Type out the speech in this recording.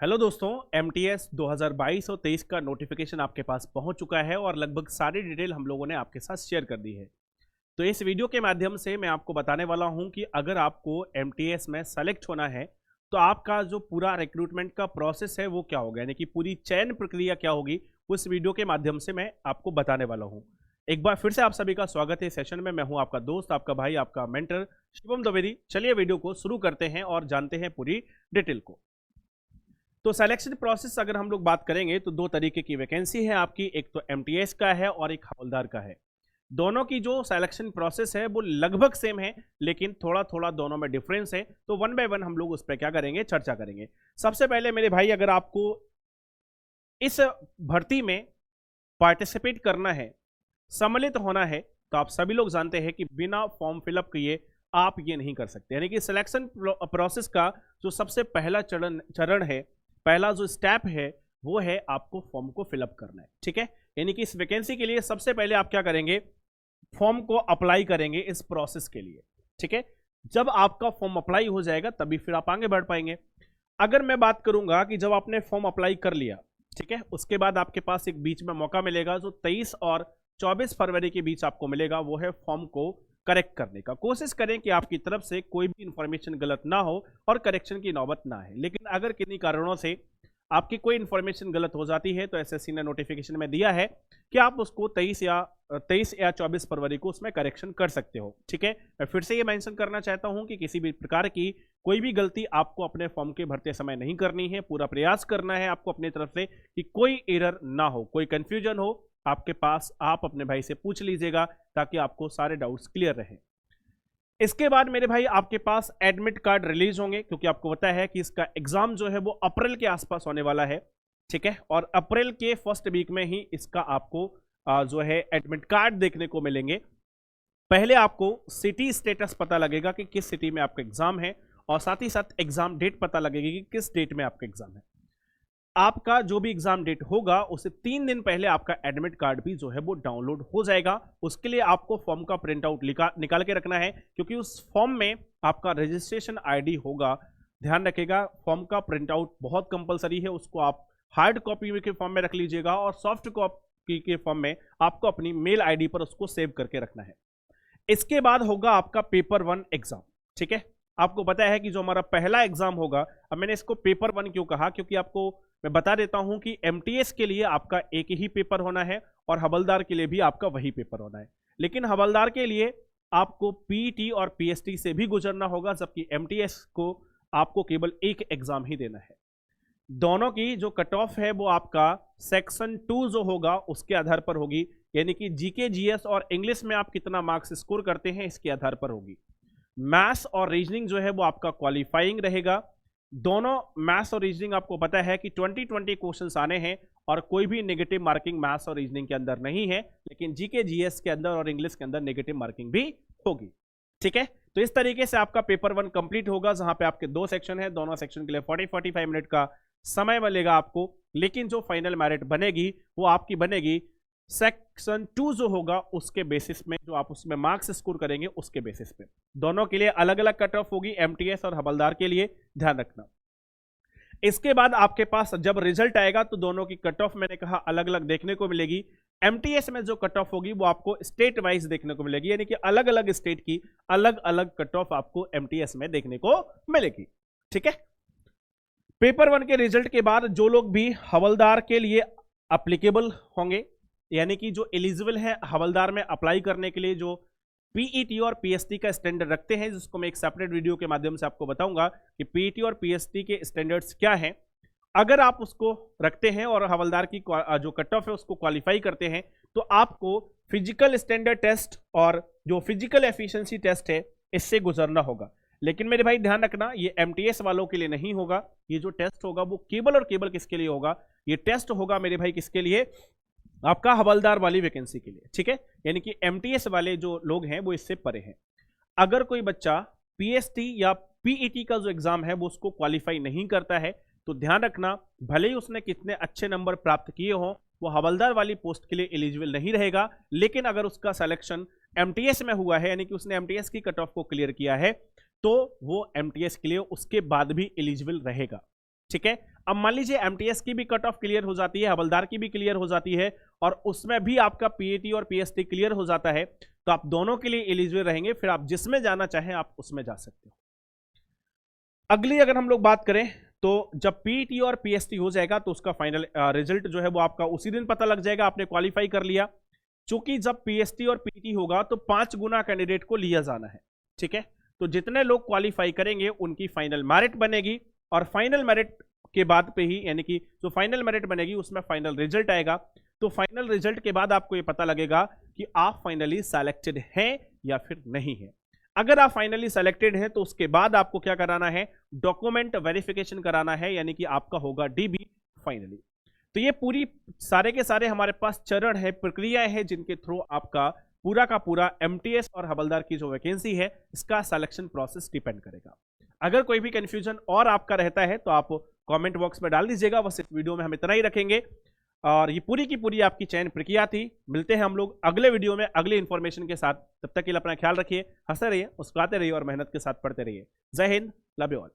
Hello दोस्तों, MTS 2022 और 23 का नोटिफिकेशन आपके पास पहुंच चुका है और लगभग सारी डिटेल हम लोगों ने आपके साथ शेयर कर दी है। तो इस वीडियो के माध्यम से मैं आपको बताने वाला हूं कि अगर आपको एमटीएस में सेलेक्ट होना है तो आपका जो पूरा रिक्रूटमेंट का प्रोसेस है वो क्या होगा, यानी कि पूरी चयन प्रक्रिया क्या होगी, उस वीडियो के माध्यम से मैं आपको बताने वाला हूँ। एक बार फिर से आप सभी का स्वागत है इस सेशन में। मैं हूँ आपका दोस्त, आपका भाई, आपका मेंटर शिवम द्विवेदी। चलिए वीडियो को शुरू करते हैं और जानते हैं पूरी डिटेल को। तो सिलेक्शन प्रोसेस अगर हम लोग बात करेंगे तो दो तरीके की वैकेंसी है आपकी, एक तो एमटीएस का है और एक हवलदार का है। दोनों की जो सिलेक्शन प्रोसेस है वो लगभग सेम है, लेकिन थोड़ा थोड़ा दोनों में डिफरेंस है। तो वन बाय वन हम लोग उस पर क्या करेंगे, चर्चा करेंगे। सबसे पहले मेरे भाई, अगर आपको इस भर्ती में पार्टिसिपेट करना है, सम्मिलित होना है, तो आप सभी लोग जानते हैं कि बिना फॉर्म फिलअप किए आप ये नहीं कर सकते। यानी कि सिलेक्शन प्रोसेस का जो सबसे पहला चरण है, पहला जो स्टेप है, वो है आपको फॉर्म को फिलअप करना है। ठीक है, यानी कि इस वैकेंसी के लिए सबसे पहले आप क्या करेंगे, फॉर्म को अप्लाई करेंगे इस प्रोसेस के लिए। ठीक है, जब आपका फॉर्म अप्लाई हो जाएगा तभी फिर आप आगे बढ़ पाएंगे। अगर मैं बात करूंगा कि जब आपने फॉर्म अप्लाई कर लिया, ठीक है, उसके बाद आपके पास एक बीच में मौका मिलेगा जो 23 और 24 फरवरी के बीच आपको मिलेगा, वो है फॉर्म को करेक्ट करने का। कोशिश करें कि आपकी तरफ से कोई भी इंफॉर्मेशन गलत ना हो और करेक्शन की नौबत ना है। लेकिन अगर किन्हीं कारणों से आपकी कोई इंफॉर्मेशन गलत हो जाती है तो एसएससी ने नोटिफिकेशन में दिया है कि आप उसको 23 या 24 फरवरी को उसमें करेक्शन कर सकते हो। ठीक है, मैं फिर से ये मेंशन करना चाहता हूं कि किसी भी प्रकार की कोई भी गलती आपको अपने फॉर्म के भरते समय नहीं करनी है। पूरा प्रयास करना है आपको अपनी तरफ से कि कोई एरर ना हो, कोई कंफ्यूजन हो आपके पास, आप अपने भाई से पूछ लीजिएगा ताकि आपको सारे डाउट्स क्लियर रहे। इसके बाद मेरे भाई आपके पास एडमिट कार्ड रिलीज होंगे, क्योंकि आपको पता है कि इसका एग्जाम जो है वो अप्रैल के आसपास होने वाला है। ठीक है, और अप्रैल के फर्स्ट वीक में ही इसका आपको जो है एडमिट कार्ड देखने को मिलेंगे। पहले आपको सिटी स्टेटस पता लगेगा कि किस सिटी में आपका एग्जाम है, और साथ ही साथ एग्जाम डेट पता लगेगी कि किस डेट में आपका एग्जाम है। आपका जो भी एग्जाम डेट होगा उससे 3 दिन पहले आपका एडमिट कार्ड भी जो है वो डाउनलोड हो जाएगा। उसके लिए आपको फॉर्म का प्रिंट आउट निकाल के रखना है, क्योंकि उस फॉर्म में आपका रजिस्ट्रेशन आईडी होगा। ध्यान रखिएगा, फॉर्म का प्रिंट आउट बहुत कंपलसरी है, उसको आप हार्ड कॉपी के फॉर्म में रख लीजिएगा और सॉफ्ट कॉपी के फॉर्म में आपको अपनी मेल आईडी पर उसको सेव करके रखना है। इसके बाद होगा आपका पेपर 1 एग्जाम। ठीक है, आपको पता है कि जो हमारा पहला एग्जाम होगा, अब मैंने इसको पेपर 1 क्यों कहा, क्योंकि आपको मैं बता देता हूं कि एमटीएस के लिए आपका एक ही पेपर होना है और हवलदार के लिए भी आपका वही पेपर होना है। लेकिन हवलदार के लिए आपको पीईटी और पीएसटी से भी गुजरना होगा, जबकि एमटीएस को आपको केवल एक एग्जाम ही देना है। दोनों की जो कट ऑफ है वो आपका सेक्शन 2 जो होगा उसके आधार पर होगी, यानी कि जीके जीएस और इंग्लिश में आप कितना मार्क्स स्कोर करते हैं इसके आधार पर होगी। मैथ्स और रीजनिंग जो है वो आपका क्वालिफाइंग रहेगा। दोनों मैथ्स और रीजनिंग आपको पता है कि 20-20 क्वेश्चंस आने हैं और कोई भी नेगेटिव मार्किंग मैथ्स और रीजनिंग के अंदर नहीं है, लेकिन जीके जीएस के अंदर और इंग्लिश के अंदर नेगेटिव मार्किंग भी होगी। ठीक है, तो इस तरीके से आपका पेपर 1 कंप्लीट होगा, जहां पे आपके 2 सेक्शन है। दोनों सेक्शन के लिए 40-45 मिनट का समय मिलेगा आपको, लेकिन जो फाइनल मेरिट बनेगी वो आपकी बनेगी सेक्शन 2 जो होगा उसके बेसिस में, जो आप उसमें मार्क्स स्कोर करेंगे उसके बेसिस पे। दोनों के लिए अलग अलग कट ऑफ होगी, एमटीएस और हवलदार के लिए, ध्यान रखना। इसके बाद आपके पास जब रिजल्ट आएगा तो दोनों की कट ऑफ मैंने कहा अलग अलग देखने को मिलेगी। एमटीएस में जो कट ऑफ होगी वो आपको स्टेट वाइज देखने को मिलेगी, यानी कि अलग अलग स्टेट की अलग अलग कट ऑफ आपको एमटीएस में देखने को मिलेगी। ठीक है, पेपर 1 के रिजल्ट के बाद जो लोग भी हवलदार के लिए अप्लीकेबल होंगे, यानी कि जो एलिजिबल है हवलदार में अप्लाई करने के लिए, जो पीईटी और पीएसटी का स्टैंडर्ड रखते हैं, जिसको मैं एक सेपरेट वीडियो के माध्यम से आपको बताऊंगा कि पीईटी और पीएसटी के स्टैंडर्ड्स क्या हैं। अगर आप उसको रखते हैं और हवलदार की जो कट ऑफ है उसको क्वालिफाई करते हैं, तो आपको फिजिकल स्टैंडर्ड टेस्ट और जो फिजिकल एफिशिएंसी टेस्ट है इससे गुजरना होगा। लेकिन मेरे भाई ध्यान रखना, ये एमटीएस वालों के लिए नहीं होगा। ये जो टेस्ट होगा वो केवल और केवल किसके लिए होगा, ये टेस्ट होगा मेरे भाई किसके लिए, आपका हवलदार वाली वैकेंसी के लिए। ठीक है, यानी कि एमटीएस वाले जो लोग हैं वो इससे परे हैं। अगर कोई बच्चा पीएसटी या पीईटी का जो एग्जाम है वो उसको क्वालिफाई नहीं करता है, तो ध्यान रखना, भले ही उसने कितने अच्छे नंबर प्राप्त किए हों, वो हवलदार वाली पोस्ट के लिए एलिजिबल नहीं रहेगा। लेकिन अगर उसका सिलेक्शन एमटीएस में हुआ है, यानी कि उसने एमटीएस की कट ऑफ को क्लियर किया है, तो वो एमटीएस के लिए उसके बाद भी एलिजिबल रहेगा। ठीक है। अब मान लीजिए एमटीएस की भी कट ऑफ क्लियर हो जाती है, हवलदार की भी क्लियर हो जाती है, और उसमें भी आपका पीएटी और पीएसटी क्लियर हो जाता है, तो आप दोनों के लिए एलिजिबल रहेंगे, फिर आप जिसमें जाना चाहें आप उसमें जा सकते हो। अगली अगर हम लोग बात करें तो जब पीटी और पीएसटी हो जाएगा तो उसका फाइनल रिजल्ट जो है वो आपका उसी दिन पता लग जाएगा, आपने क्वालिफाई कर लिया। चूंकि जब पीएसटी और पीटी होगा तो 5 गुना कैंडिडेट को लिया जाना है, ठीक है। तो जितने लोग क्वालिफाई करेंगे उनकी फाइनल मेरिट बनेगी, और फाइनल मेरिट के बाद पे ही, यानी कि जो फाइनल मेरिट बनेगी उसमें फाइनल रिजल्ट आएगा। तो फाइनल रिजल्ट के बाद आपको ये पता लगेगा कि आप फाइनली सेलेक्टेड हैं या फिर नहीं है। अगर आप फाइनली सेलेक्टेड हैं तो उसके बाद आपको क्या कराना है, डॉक्यूमेंट वेरिफिकेशन कराना है, यानी कि आपका होगा डीबी फाइनली। तो ये पूरी सारे के सारे हमारे पास चरण है, प्रक्रियाएं हैं, जिनके थ्रू आपका पूरा का पूरा एमटीएस और हवलदार की जो वैकेंसी है इसका सिलेक्शन प्रोसेस डिपेंड करेगा। अगर कोई भी कंफ्यूजन और आपका रहता है तो आप कमेंट बॉक्स में डाल दीजिएगा। बस इस वीडियो में हम इतना ही रखेंगे, और ये पूरी की पूरी आपकी चयन प्रक्रिया थी। मिलते हैं हम लोग अगले वीडियो में अगले इंफॉर्मेशन के साथ। तब तक के लिए अपना ख्याल रखिए, हंसते रहिए, मुस्कुराते रहिए और मेहनत के साथ पढ़ते रहिए। जय हिंद, लव यू ऑल।